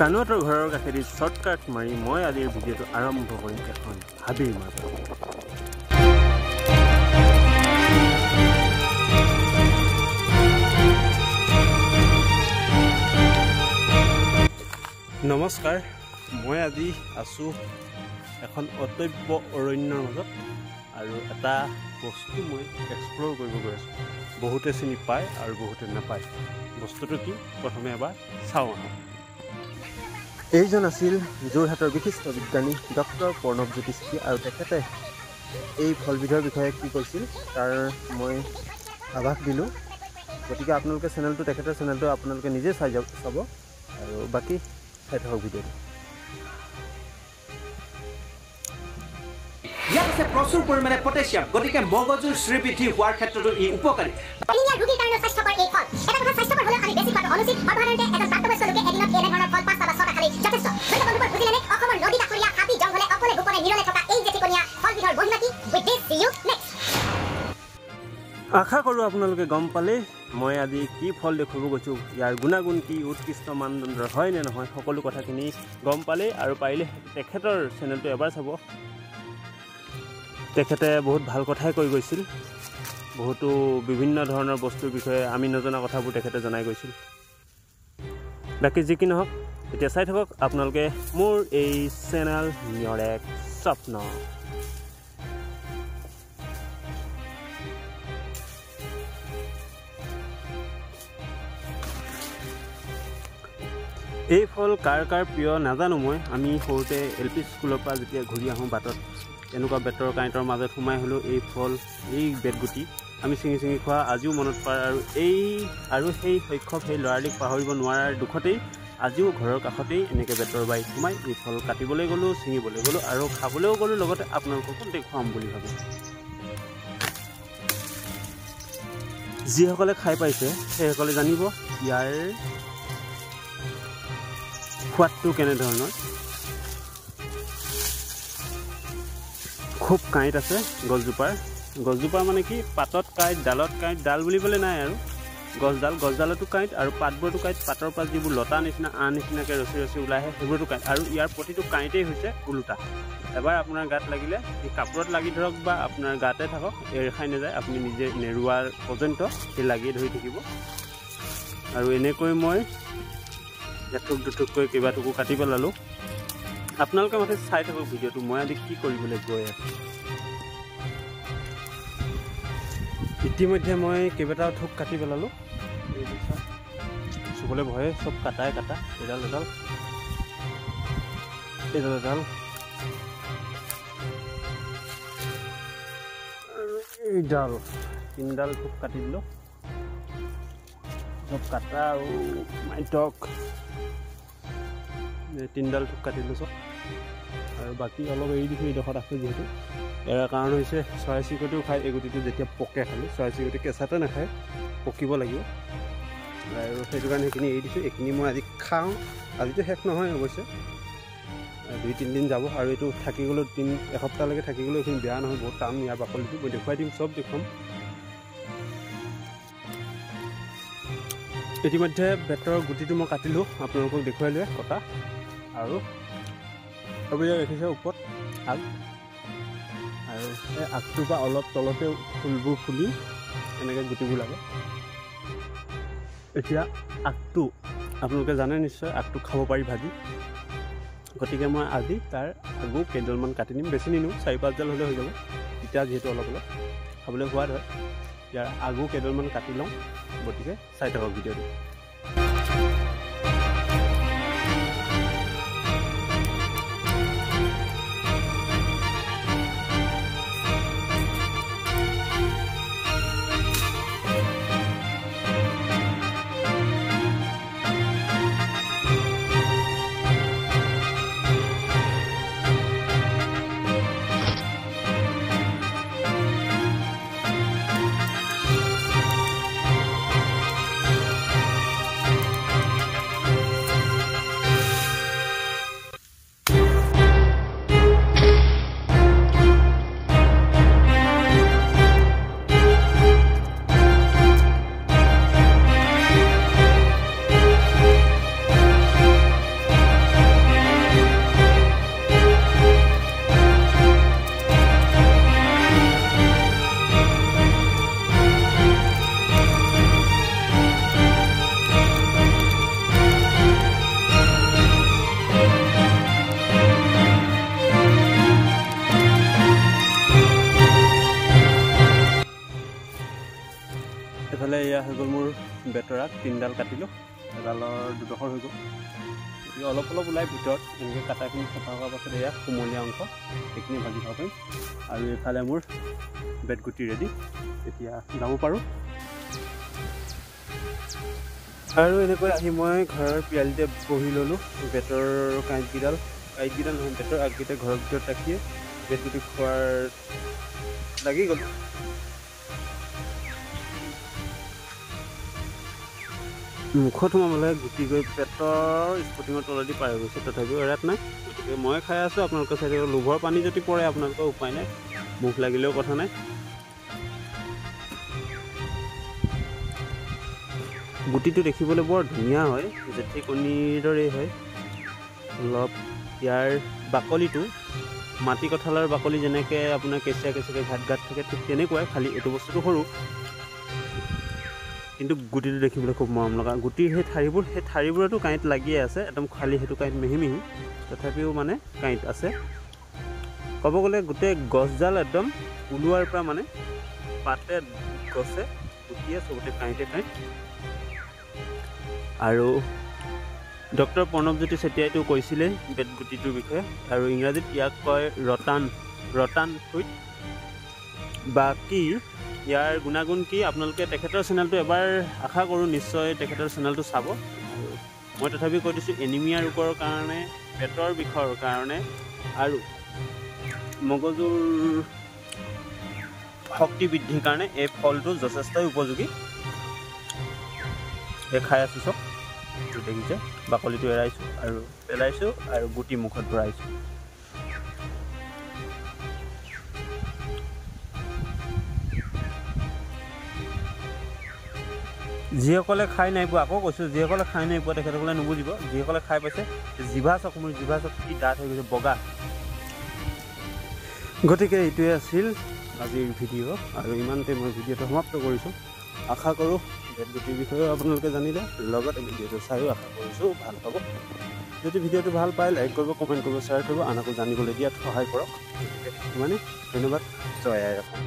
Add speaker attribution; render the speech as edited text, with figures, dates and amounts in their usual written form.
Speaker 1: কানুৱাতৰ ঘৰৰ কাষেদি শ্বৰ্টকাট মাৰি মই আজিৰ ভিডিঅ'টো আৰম্ভ কৰিম এখন হাবিৰ মাজত। নমস্কাৰ, মই আজি আছোঁ এখন অটব্য অৰণ্যৰ মাজত আৰু এটা বস্তু মই এক্সপ্ল'ৰ কৰিব গৈ আছোঁ। বহুতে চিনি পায় আৰু বহুতে নাপায়। বস্তুটো কি প্ৰথমে এবাৰ চাওঁ আহক। এইজন আছিল যোৰহাটৰ বিশিষ্ট বিজ্ঞানী ডক্টৰ প্ৰণৱজ্যোতি চেতিয়া আৰু তেখেতে এই ফলবিধৰ বিষয়ে কি কৈছিল তাৰ মই আভাস দিলোঁ। গতিকে আপোনালোকে তেখেতৰ চেনেলটো আপোনালোকে নিজে চাব আৰু বাকী চাই থাকক ভিডিঅ'টো।
Speaker 2: ইয়াত আছে প্ৰচুৰ পৰিমাণে পটাছিয়াম, গতিকে মগজুৰ শ্ৰীবৃদ্ধি হোৱাৰ ক্ষেত্ৰতো ই উপকাৰী।
Speaker 3: ৰোগীৰ কাৰণে স্বাস্থ্যকৰ এই ফল। এটা কথা স্বাস্থ্যকৰ হ'লে আমি বেছি খোৱাটো অনুচিত। সাধাৰণতে এজন প্ৰাপ্তবয়স্ক লোকে এদিনত এনে ধৰণৰ ফল 5টা বা 6টা খালেই যথেষ্ট। বন্ধুবোৰ বুজিলেনে? অসমৰ নদী কাষৰীয়া হাবি জংঘলে অকলে গোপনে নিৰলে থকা এই জেটিকণীয়া ফলবিধৰ মহিমা কি? With this see you next.
Speaker 1: আশা কৰোঁ আপোনালোকে গম পালে মই আজি কি ফল দেখুৱাব গৈছোঁ, ইয়াৰ গুণাগুণ কি, উৎকৃষ্ট মানদণ্ডৰ হয় নে নহয়, সকলো কথাখিনি গম পালে। আৰু পাৰিলে তেখেতৰ চেনেলটো এবাৰ চাব। তেখেতে বহুত ভাল কথাই কৈ গৈছিল। বহুতো বিভিন্ন ধৰণৰ বস্তুৰ বিষয়ে আমি নজনা কথাবোৰ তেখেতে জনাই গৈছিল। বাকী যি কি নহওক, এতিয়া চাই থাকক আপোনালোকে মোৰ এই চেনেল নিয়ৰ এক স্বপ্ন। এই ফল কাৰ কাৰ প্ৰিয় নাজানো মই। আমি সৰুতে LP স্কুলৰ পৰা যেতিয়া ঘূৰি আহোঁ বাটত এনেকুৱা বেতৰ কাঁইটৰ মাজত সোমাই হ'লেও এই ফল, এই বেতগুটি আমি ছিঙি খোৱা আজিও মনত পৰে। আৰু সেই শৈশৱ, সেই ল'ৰালিক পাহৰিব নোৱাৰাৰ দুখতেই আজিও ঘৰৰ কাষতেই এনেকৈ বেতৰ বাৰীত সোমাই এই ফল কাটিবলৈ গ'লোঁ, ছিঙিবলৈ গ'লোঁ আৰু খাবলৈও গ'লোঁ, লগতে আপোনালোককো দেখুৱাম বুলি ভাবোঁ। যিসকলে খাই পাইছে সেইসকলে জানিব ইয়াৰ সোৱাদটো কেনেধৰণৰ। খুব কাঁইট আছে গছজোপাৰ মানে কি, পাতত কাঁইট, ডালত কাঁইট, ডাল বুলিবলৈ নাই আৰু গছডালতো কাঁইট আৰু পাতবোৰতো কাঁইট। পাতৰ পৰা যিবোৰ লতা নিচিনা আন নিচিনাকৈ ৰচি ওলাই আহে সেইবোৰতো কাঁইট। আৰু ইয়াৰ প্ৰতিটো কাঁইটেই হৈছে ওলোটা। এবাৰ আপোনাৰ গাত লাগিলে এই কাপোৰত লাগি ধৰক বা আপোনাৰ গাতে থাকক, এৰ খাই নাযায়, আপুনি নিজে নেৰুৱাৰ পৰ্যন্ত সেই লাগিয়ে ধৰি থাকিব। আৰু এনেকৈ মই এথুক দুথুককৈ কেইবাটুকু কাটি পেলালোঁ। আপোনালোকে মাথে চাই থাকক ভিডিঅ'টো, মই আজি কি কৰিবলৈ গৈ আছোঁ। ইতিমধ্যে মই কেইবাটাও থোক কাটি পেলালোঁ। চুবলৈ ভয়ে, চব কাটা এডাল আৰু এইডাল 3ডাল থোক কাটি দিলোঁ। চব কাটা আৰু মাইটক 3ডাল থোক কাটিলোঁ চব। আৰু বাকী অলপ এৰি দিছোঁ, এইডোখৰত আছে যিহেতু। ইয়াৰ কাৰণ হৈছে চৰাই চিৰিকটিও খায় এই গুটিটো যেতিয়া পকে। খালি চৰাই চিৰিকটি কেঁচাতে নাখায়, পকিব লাগিব। আৰু সেইটো কাৰণে সেইখিনি এৰি দিছোঁ। এইখিনি মই আজি খাওঁ। আজিতো শেষ নহয় অৱশ্যে, 2-3 দিন যাব। আৰু এইটো থাকি গ'লেও এসপ্তাহলৈকে থাকি গ'লেও এইখিনি বেয়া নহয়, বহুত টান ইয়াৰ বাকলিটো। মই দেখুৱাই দিম, চব দেখুৱাম। ইতিমধ্যে বেতৰ গুটিটো মই কাটিলোঁ, আপোনালোকক দেখুৱাই লৈ কটা। আৰু অৱশ্যে দেখিছে ওপৰত আগ, আৰু এই আগটোৰ পৰা অলপ তলতে ফুলবোৰ ফুলি এনেকৈ গুটিবোৰ লাগে। এতিয়া আগটো আপোনালোকে জানে নিশ্চয়, আগটো খাব পাৰি ভাজি। গতিকে মই আজি তাৰ আগো কেইডালমান কাটি নিম। বেছি নিনিওঁ, 4-5ডাল হ'লে হৈ যাব। এতিয়া যিহেতু অলপ খাবলৈ সোৱাদ হয়, ইয়াৰ আগো কেইডালমান কাটি লওঁ। গতিকে চাই থাকক ভিডিঅ'টো। গ'ল মোৰ বেতৰাক 3ডাল কাটিলোঁ, এডালৰ 2ডোখৰ হৈ গ'ল। গতিকে অলপ অলপ ওলাই ভিতৰত এনেকৈ কাটাখিনি চফা কৰাৰ পাছত এয়া কোমলীয়া অংশ সেইখিনি ভাজি খাব পাৰিম। আৰু এইফালে মোৰ বেতগুটি ৰেডি, এতিয়া যাব পাৰোঁ। আৰু এনেকৈ আহি মই ঘৰৰ পিৰালিতে বহি ল'লোঁ। বেতৰ কাঁইটকেইডাল নহয়, বেতৰ আগকেইটা ঘৰৰ ভিতৰত ৰাখিয়ে বেতগুটি খোৱাৰ লাগি গ'ল। মুখত সোমাবলৈ গুটি গৈ পেটৰ স্পটিঙৰ তলেদি পাৰ হৈ গৈছে, তথাপিও এৰাত নাই। গতিকে মই খাই আছোঁ, আপোনালোকে চাই থাকিব। লোভৰ পানী যদি পৰে আপোনালোকৰ উপায় নাই, মুখ লাগিলেও কথা নাই। গুটিটো দেখিবলৈ বৰ ধুনীয়া হয়, জেঠী কণীৰ দৰেই হয়। অলপ ইয়াৰ বাকলিটো মাটি কঁঠালৰ বাকলি যেনেকৈ আপোনাৰ কেঁচিয়া কেঁচিয়াকৈ ঘাট ঘাট থাকে, ঠিক তেনেকুৱাই, খালি এইটো বস্তুটো সৰু। কিন্তু গুটিটো দেখিবলৈ খুব মৰম লগা। গুটিৰ সেই ঠাৰিবোৰতো কাঁইট লাগিয়ে আছে, একদম খালি সেইটো কাঁইট মিহি মিহি, তথাপিও মানে কাঁইট আছে। ক'ব গ'লে গোটেই গছডাল একদম ওলোৱাৰ পৰা মানে পাতে গছে গুটিয়ে চবতে কাঁইটে কাঁইট। আৰু ডক্টৰ প্ৰণৱজ্যোতি চেতিয়াইতো কৈছিলেই বেতগুটিটোৰ বিষয়ে, আৰু ইংৰাজীত ইয়াক কয় ৰটান ফ্ৰুইট। বাকী ইয়াৰ গুণাগুণ কি আপোনালোকে তেখেতৰ চেনেলটো এবাৰ আশা কৰোঁ নিশ্চয় তেখেতৰ চেনেলটো চাব। আৰু মই তথাপি কৈ দিছোঁ, এনিমিয়া ৰোগৰ কাৰণে, পেটৰ বিষৰ কাৰণে আৰু মগজুৰ শক্তি বৃদ্ধিৰ কাৰণে এই ফলটো যথেষ্টই উপযোগী। এই খাই আছোঁ চব, দেখিছে বাকলিটো এৰাইছোঁ আৰু পেলাইছোঁ আৰু গুটি মুখত ভৰাইছোঁ। যিসকলে খাই নাই পোৱা, আকৌ কৈছোঁ, যিসকলে খাই নাই পোৱা তেখেতসকলে নুবুজিব। যিসকলে খাই পাইছে, জিভা চক কি ডাঠ হৈ গৈছে, বগা। গতিকে এইটোৱে আছিল আজিৰ ভিডিঅ', আৰু ইমানতে মই ভিডিঅ'টো সমাপ্ত কৰিছোঁ। আশা কৰোঁ বেতগুটিৰ বিষয়েও আপোনালোকে জানিলে, লগতে ভিডিঅ'টো চায়ো আশা কৰিছোঁ ভাল পাব। যদি ভিডিঅ'টো ভাল পায় লাইক কৰিব, কমেণ্ট কৰিব, শ্বেয়াৰ কৰিব, আনকো জানিবলৈ দিয়াত সহায় কৰক। গতিকে মানে ধন্যবাদ। জয় আই অসম।